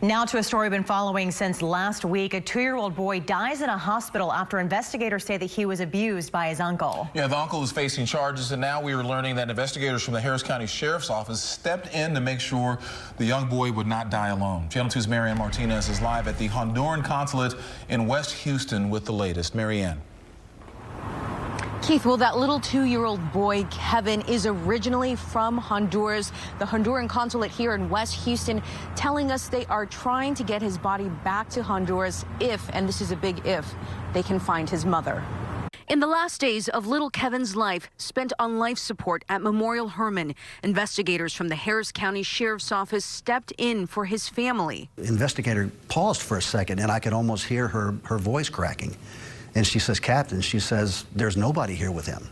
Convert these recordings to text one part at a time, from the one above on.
Now to a story we've been following since last week. A 2-year-old boy dies in a hospital after investigators say that he was abused by his uncle. Yeah, the uncle is facing charges, and now we are learning that investigators from the Harris County Sheriff's Office stepped in to make sure the young boy would not die alone. Channel 2's Marianne Martinez is live at the Honduran consulate in West Houston with the latest. Marianne. Keith, well, that little 2-year-old boy, Kevin, is originally from Honduras. The Honduran consulate here in West Houston telling us they are trying to get his body back to Honduras if, and this is a big if, they can find his mother. In the last days of little Kevin's life spent on life support at Memorial Hermann, investigators from the Harris County Sheriff's Office stepped in for his family. The investigator paused for a second, and I could almost hear her voice cracking. And she says, "Captain," she says, "there's nobody here with him."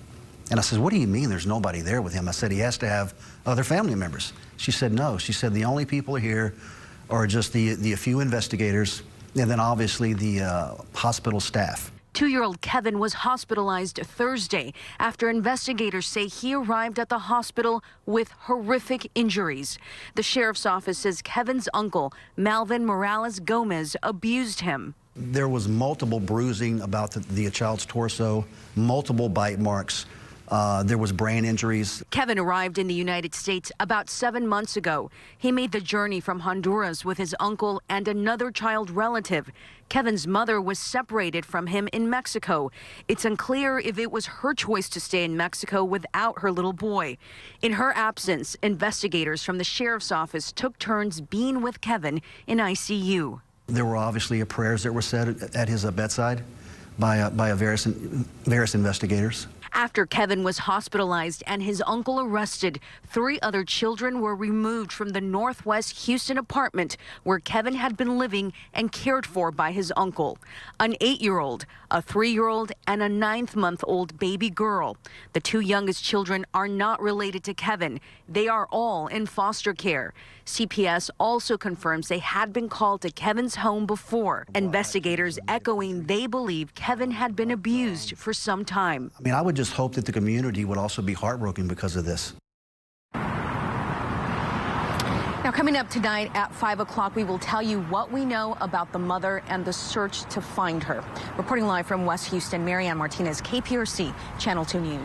And I said, "What do you mean there's nobody there with him?" I said, "He has to have other family members." She said, "No." She said, "The only people here are just the few investigators and then obviously the hospital staff." 2-year-old Kevin was hospitalized Thursday after investigators say he arrived at the hospital with horrific injuries. The sheriff's office says Kevin's uncle, Malvin Morales Gomez, abused him. There was multiple bruising about the child's torso, multiple bite marks. There was brain injuries. Kevin arrived in the United States about 7 months ago. He made the journey from Honduras with his uncle and another child relative. Kevin's mother was separated from him in Mexico. It's unclear if it was her choice to stay in Mexico without her little boy. In her absence, investigators from the sheriff's office took turns being with Kevin in ICU. There were obviously prayers that were said at his bedside by various investigators. After Kevin was hospitalized and his uncle arrested, 3 other children were removed from the Northwest Houston apartment where Kevin had been living and cared for by his uncle. An 8-year-old, a 3-year-old, and a 9-month-old baby girl. The 2 youngest children are not related to Kevin. They are all in foster care. CPS also confirms they had been called to Kevin's home before. Investigators echoing they believe Kevin had been abused for some time. I mean, I would just hope that the community would also be heartbroken because of this. Now, coming up tonight at 5 o'clock, we will tell you what we know about the mother and the search to find her. Reporting live from West Houston, Marianne Martinez, KPRC, Channel 2 News.